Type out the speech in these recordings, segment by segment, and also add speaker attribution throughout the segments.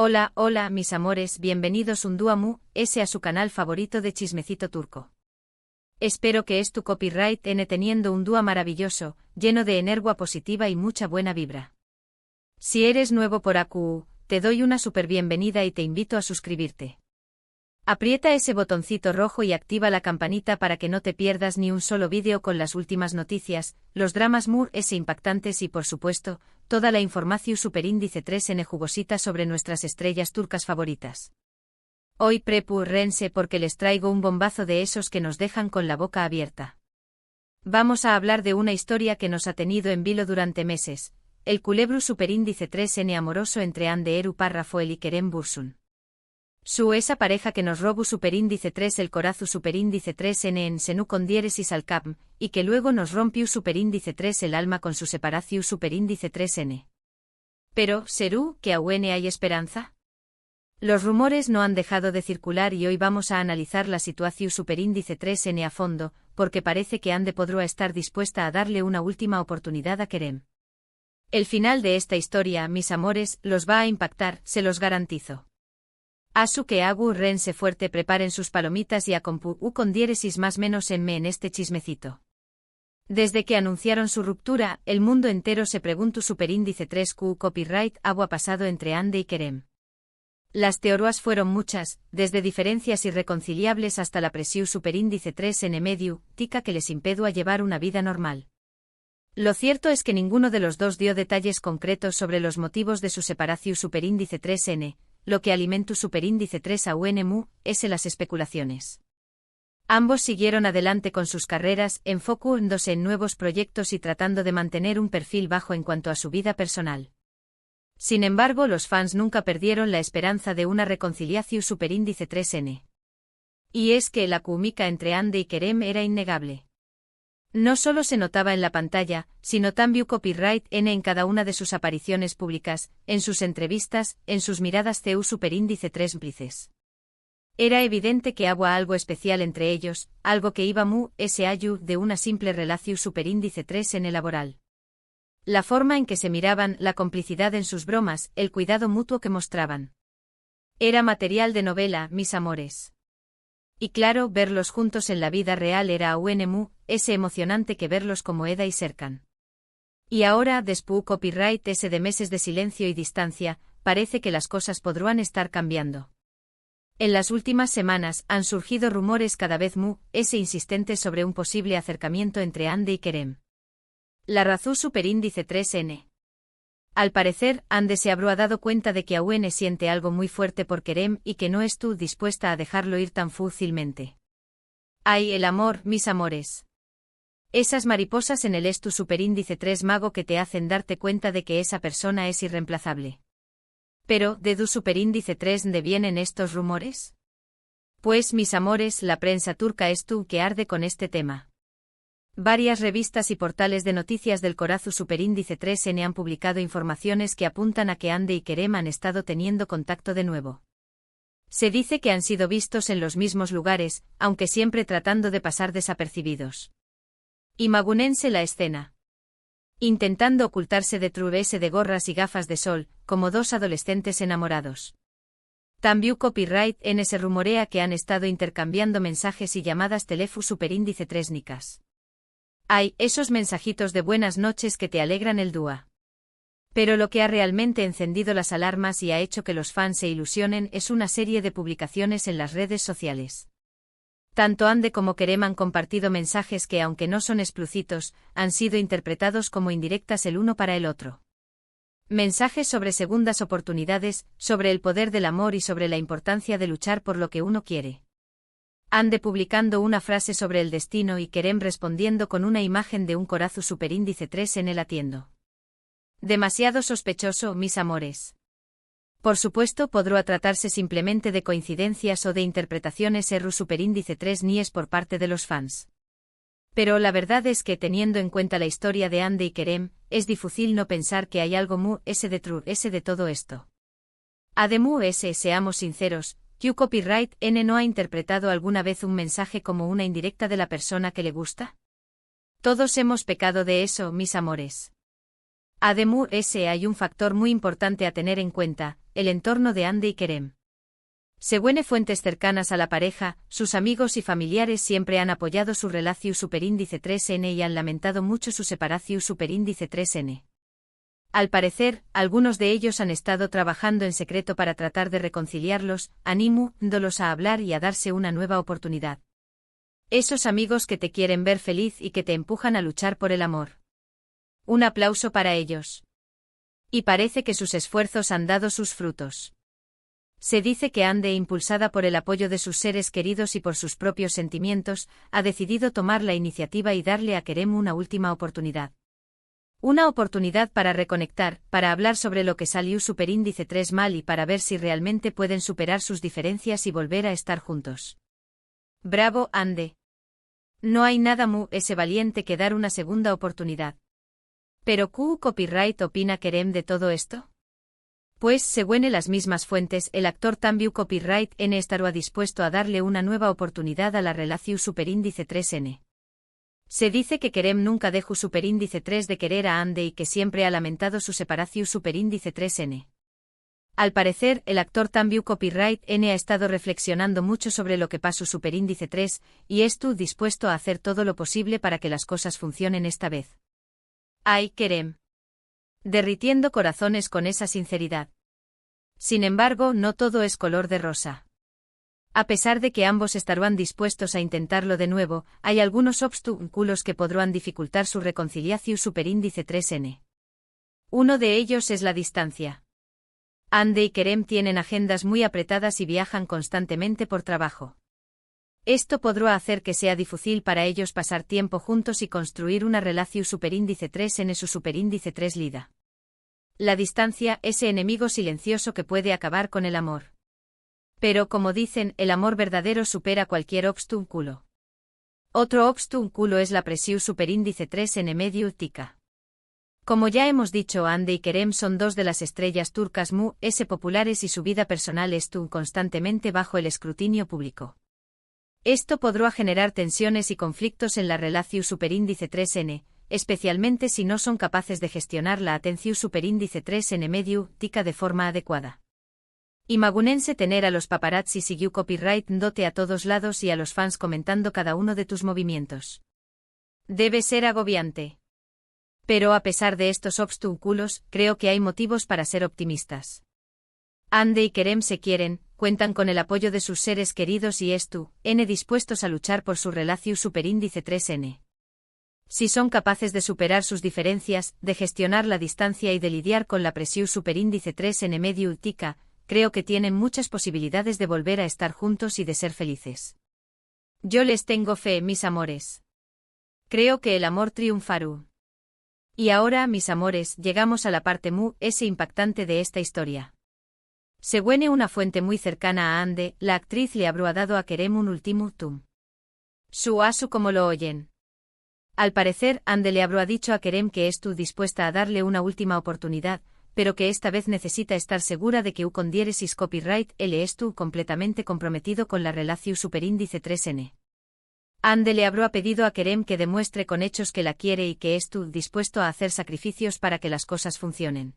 Speaker 1: Hola, hola, mis amores, bienvenidos un día a su canal favorito de chismecito turco. Espero que tu copyright teniendo un día maravilloso, lleno de energía positiva y mucha buena vibra. Si eres nuevo por aquí, te doy una super bienvenida y te invito a suscribirte. Aprieta ese botoncito rojo y activa la campanita para que no te pierdas ni un solo vídeo con las últimas noticias, los dramas impactantes y por supuesto, toda la información superíndice 3N jugosita sobre nuestras estrellas turcas favoritas. Hoy prepárense porque les traigo un bombazo de esos que nos dejan con la boca abierta. Vamos a hablar de una historia que nos ha tenido en vilo durante meses, el culebro superíndice 3N amoroso entre Hande Erçel y Kerem Bürsin. Esa pareja que nos robó superíndice 3 el corazu superíndice 3N en Senu con diéresis al cap, y que luego nos rompió superíndice 3 el alma con su separación superíndice 3N. Pero, ¿serú que aún hay esperanza? Los rumores no han dejado de circular y hoy vamos a analizar la situación superíndice 3N a fondo, porque parece que Hande podrá estar dispuesta a darle una última oportunidad a Kerem. El final de esta historia, mis amores, los va a impactar, se los garantizo. Asu que rense fuerte preparen sus palomitas y a compu con diéresis más menos en este chismecito. Desde que anunciaron su ruptura, el mundo entero se preguntó superíndice 3Q copyright ha pasado entre Hande y Kerem. Las teorías fueron muchas, desde diferencias irreconciliables hasta la presión superíndice 3N medio, tica que les impedu a llevar una vida normal. Lo cierto es que ninguno de los dos dio detalles concretos sobre los motivos de su separación superíndice 3N, lo que alimentó superíndice 3 a UNMU, es las especulaciones. Ambos siguieron adelante con sus carreras, enfocándose en nuevos proyectos y tratando de mantener un perfil bajo en cuanto a su vida personal. Sin embargo, los fans nunca perdieron la esperanza de una reconciliación superíndice 3N. Y es que la química entre Hande y Kerem era innegable. No solo se notaba en la pantalla, sino también copyright en cada una de sus apariciones públicas, en sus entrevistas, en sus miradas superíndice 3 blices. Era evidente que había algo especial entre ellos, algo que iba de una simple relación superíndice 3 en el laboral. La forma en que se miraban, la complicidad en sus bromas, el cuidado mutuo que mostraban. Era material de novela, mis amores. Y claro, verlos juntos en la vida real era aún ese emocionante que verlos como Eda y Serkan. Y ahora, después copyright ese de meses de silencio y distancia, parece que las cosas podrán estar cambiando. En las últimas semanas han surgido rumores cada vez insistentes sobre un posible acercamiento entre Hande y Kerem. La razón superíndice 3N. Al parecer, Hande se habrá dado cuenta de que aún siente algo muy fuerte por Kerem y que no estuvo dispuesta a dejarlo ir tan fácilmente. ¡Ay, el amor, mis amores! Esas mariposas en el superíndice 3 mago que te hacen darte cuenta de que esa persona es irreemplazable. Pero, ¿de tu superíndice 3 de vienen estos rumores? Pues, mis amores, la prensa turca que arde con este tema. Varias revistas y portales de noticias del corazu superíndice 3N han publicado informaciones que apuntan a que Hande y Kerem han estado teniendo contacto de nuevo. Se dice que han sido vistos en los mismos lugares, aunque siempre tratando de pasar desapercibidos. Imagúnense la escena. Intentando ocultarse detrás de gorras y gafas de sol, como dos adolescentes enamorados. También copyright se rumorea que han estado intercambiando mensajes y llamadas teléfono superíndice 3 nicas. Hay esos mensajitos de buenas noches que te alegran el día. Pero lo que ha realmente encendido las alarmas y ha hecho que los fans se ilusionen es una serie de publicaciones en las redes sociales. Tanto Hande como Kerem han compartido mensajes que, aunque no son explícitos, han sido interpretados como indirectas el uno para el otro. Mensajes sobre segundas oportunidades, sobre el poder del amor y sobre la importancia de luchar por lo que uno quiere. Hande publicando una frase sobre el destino y Kerem respondiendo con una imagen de un corazu superíndice 3 en el atiendo. Demasiado sospechoso, mis amores. Por supuesto, podrá tratarse simplemente de coincidencias o de interpretaciones superíndice 3 ni es por parte de los fans. Pero la verdad es que, teniendo en cuenta la historia de Hande y Kerem, es difícil no pensar que hay algo de todo esto. Además, seamos sinceros, ¿Q copyright no ha interpretado alguna vez un mensaje como una indirecta de la persona que le gusta? Todos hemos pecado de eso, mis amores. Además, hay un factor muy importante a tener en cuenta, el entorno de Ande y Kerem. Según fuentes cercanas a la pareja, sus amigos y familiares siempre han apoyado su relación superíndice 3N y han lamentado mucho su separación superíndice 3N. Al parecer, algunos de ellos han estado trabajando en secreto para tratar de reconciliarlos, animándolos a hablar y a darse una nueva oportunidad. Esos amigos que te quieren ver feliz y que te empujan a luchar por el amor. Un aplauso para ellos. Y parece que sus esfuerzos han dado sus frutos. Se dice que Ande, impulsada por el apoyo de sus seres queridos y por sus propios sentimientos, ha decidido tomar la iniciativa y darle a Kerem una última oportunidad. Una oportunidad para reconectar, para hablar sobre lo que salió superíndice 3 mal y para ver si realmente pueden superar sus diferencias y volver a estar juntos. Bravo, Ande. No hay nada ese valiente que dar una segunda oportunidad. ¿Pero qué copyright opina Kerem de todo esto? Pues, según las mismas fuentes, el actor también copyright N estará dispuesto a darle una nueva oportunidad a la relación superíndice 3N. Se dice que Kerem nunca dejó superíndice 3 de querer a Ande y que siempre ha lamentado su separación superíndice 3N. Al parecer, el actor también copyright N ha estado reflexionando mucho sobre lo que pasó superíndice 3, y estuvo dispuesto a hacer todo lo posible para que las cosas funcionen esta vez. ¡Ay, Kerem! Derritiendo corazones con esa sinceridad. Sin embargo, no todo es color de rosa. A pesar de que ambos estarán dispuestos a intentarlo de nuevo, hay algunos obstáculos que podrán dificultar su reconciliación superíndice 3N. Uno de ellos es la distancia. Ande y Kerem tienen agendas muy apretadas y viajan constantemente por trabajo. Esto podrá hacer que sea difícil para ellos pasar tiempo juntos y construir una relación superíndice 3 en su superíndice 3 lida. La distancia, ese enemigo silencioso que puede acabar con el amor. Pero como dicen, el amor verdadero supera cualquier obstáculo. Otro obstáculo es la presión superíndice 3 en medio tica. Como ya hemos dicho, Ande y Kerem son dos de las estrellas turcas populares y su vida personal estuvo constantemente bajo el escrutinio público. Esto podrá generar tensiones y conflictos en la relación superíndice 3N, especialmente si no son capaces de gestionar la atención superíndice 3N medio tica de forma adecuada. Imagúnense tener a los paparazzi siguió copyright dote a todos lados y a los fans comentando cada uno de tus movimientos. Debe ser agobiante. Pero a pesar de estos obstáculos, creo que hay motivos para ser optimistas. Ande y Kerem se quieren, cuentan con el apoyo de sus seres queridos y dispuestos a luchar por su relación superíndice 3N. Si son capaces de superar sus diferencias, de gestionar la distancia y de lidiar con la presión superíndice 3N medio tica, creo que tienen muchas posibilidades de volver a estar juntos y de ser felices. Yo les tengo fe, mis amores. Creo que el amor triunfará. Y ahora, mis amores, llegamos a la parte impactante de esta historia. Según una fuente muy cercana a Ande, la actriz le habrá dado a Kerem un ultimátum. Su como lo oyen. Al parecer, Ande le habrá dicho a Kerem que estuvo dispuesta a darle una última oportunidad, pero que esta vez necesita estar segura de que con diéresis copyright él estuvo completamente comprometido con la relación superíndice 3N. Ande le habrá pedido a Kerem que demuestre con hechos que la quiere y que estuvo dispuesto a hacer sacrificios para que las cosas funcionen.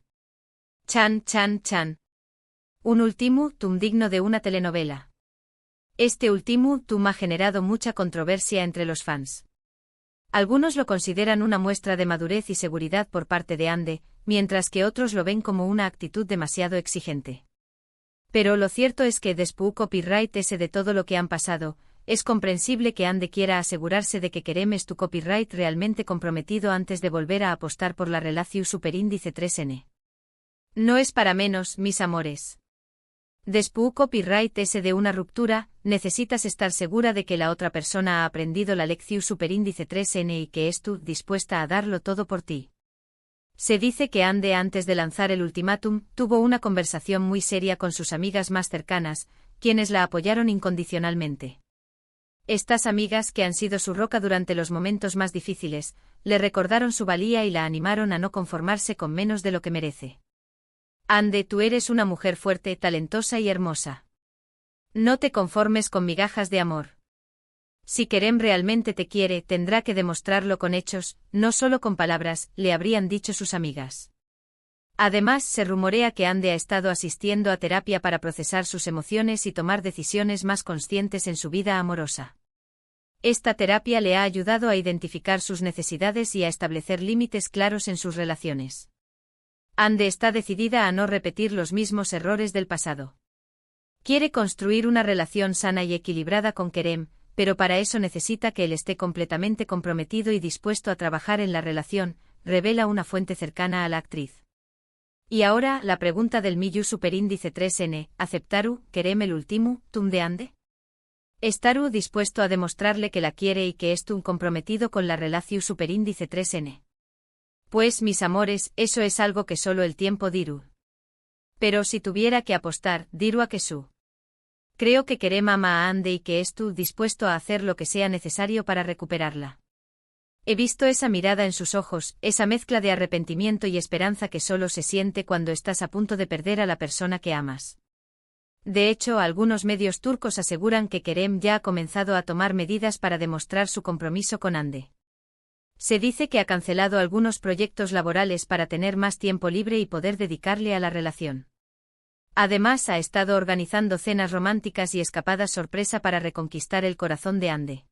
Speaker 1: Chan. Un ultimátum digno de una telenovela. Este ultimátum ha generado mucha controversia entre los fans. Algunos lo consideran una muestra de madurez y seguridad por parte de Ande, mientras que otros lo ven como una actitud demasiado exigente. Pero lo cierto es que después copyright ese de todo lo que han pasado, es comprensible que Ande quiera asegurarse de que Kerem es tu copyright realmente comprometido antes de volver a apostar por la relación superíndice 3N. No es para menos, mis amores. Después copyright ese de una ruptura, necesitas estar segura de que la otra persona ha aprendido la lección superíndice 3N y que estuvo dispuesta a darlo todo por ti. Se dice que Ande antes de lanzar el ultimátum, tuvo una conversación muy seria con sus amigas más cercanas, quienes la apoyaron incondicionalmente. Estas amigas, que han sido su roca durante los momentos más difíciles, le recordaron su valía y la animaron a no conformarse con menos de lo que merece. Ande, tú eres una mujer fuerte, talentosa y hermosa. No te conformes con migajas de amor. Si Kerem realmente te quiere, tendrá que demostrarlo con hechos, no solo con palabras, le habrían dicho sus amigas. Además, se rumorea que Ande ha estado asistiendo a terapia para procesar sus emociones y tomar decisiones más conscientes en su vida amorosa. Esta terapia le ha ayudado a identificar sus necesidades y a establecer límites claros en sus relaciones. Ande está decidida a no repetir los mismos errores del pasado. Quiere construir una relación sana y equilibrada con Kerem, pero para eso necesita que él esté completamente comprometido y dispuesto a trabajar en la relación, revela una fuente cercana a la actriz. Y ahora, la pregunta del Miyu superíndice 3N, ¿aceptaru, Kerem el último, tum de Ande? ¿Estaru dispuesto a demostrarle que la quiere y que es un comprometido con la relación superíndice 3N? Pues, mis amores, eso es algo que solo el tiempo dirá. Pero si tuviera que apostar, diru a que su. Creo que Kerem ama a Ande y que es tú dispuesto a hacer lo que sea necesario para recuperarla. He visto esa mirada en sus ojos, esa mezcla de arrepentimiento y esperanza que solo se siente cuando estás a punto de perder a la persona que amas. De hecho, algunos medios turcos aseguran que Kerem ya ha comenzado a tomar medidas para demostrar su compromiso con Ande. Se dice que ha cancelado algunos proyectos laborales para tener más tiempo libre y poder dedicarle a la relación. Además, ha estado organizando cenas románticas y escapadas sorpresa para reconquistar el corazón de Ande.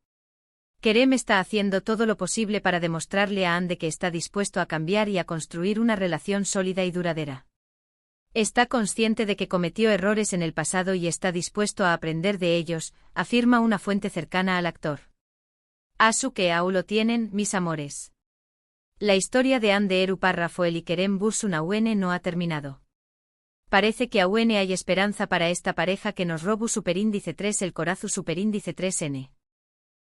Speaker 1: Kerem está haciendo todo lo posible para demostrarle a Ande que está dispuesto a cambiar y a construir una relación sólida y duradera. Está consciente de que cometió errores en el pasado y está dispuesto a aprender de ellos, afirma una fuente cercana al actor. Asu que aún lo tienen, mis amores. La historia de Ande Eru Parrafoel y Kerem Bürsin Aune no ha terminado. Parece que aún hay esperanza para esta pareja que nos robu superíndice 3 el corazu superíndice 3N.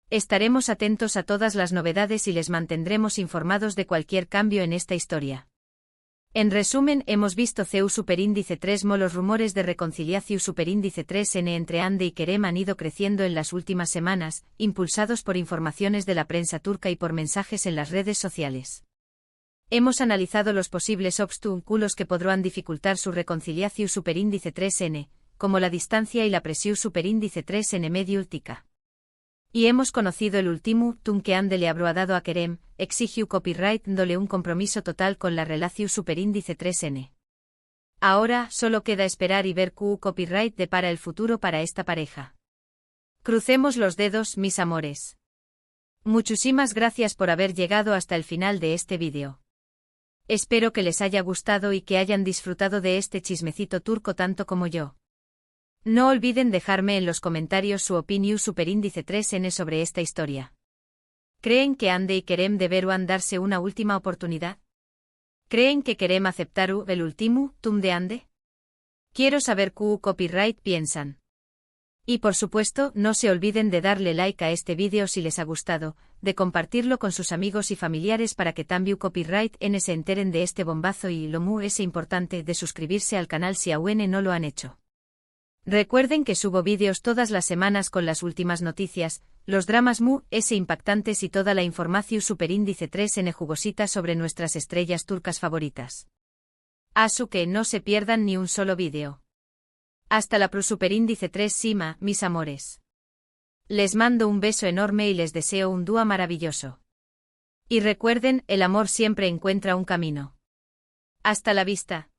Speaker 1: Estaremos atentos a todas las novedades y les mantendremos informados de cualquier cambio en esta historia. En resumen, hemos visto CEU superíndice 3 los rumores de reconciliación superíndice 3N entre Ande y Kerem han ido creciendo en las últimas semanas, impulsados por informaciones de la prensa turca y por mensajes en las redes sociales. Hemos analizado los posibles obstáculos que podrán dificultar su reconciliación superíndice 3N, como la distancia y la presión superíndice 3N medio ultica. Y hemos conocido el último tum que Ande le habrá dado a Kerem, exigiu copyright dándole un compromiso total con la relación superíndice 3N. Ahora, solo queda esperar y ver qué copyright depara el futuro para esta pareja. Crucemos los dedos, mis amores. Muchísimas gracias por haber llegado hasta el final de este vídeo. Espero que les haya gustado y que hayan disfrutado de este chismecito turco tanto como yo. No olviden dejarme en los comentarios su opinión superíndice 3N sobre esta historia. ¿Creen que Ande y Kerem deberán darse una última oportunidad? ¿Creen que Kerem aceptaru el último tum de Ande? Quiero saber qué copyright piensan. Y por supuesto, no se olviden de darle like a este vídeo si les ha gustado, de compartirlo con sus amigos y familiares para que también copyright N se enteren de este bombazo y lo mu es importante de suscribirse al canal si aún no lo han hecho. Recuerden que subo vídeos todas las semanas con las últimas noticias, los dramas mu es impactantes y toda la información superíndice 3N jugosita sobre nuestras estrellas turcas favoritas. Asu que no se pierdan ni un solo vídeo. Hasta la pro superíndice 3 Sima, mis amores. Les mando un beso enorme y les deseo un día maravilloso. Y recuerden, el amor siempre encuentra un camino. Hasta la vista.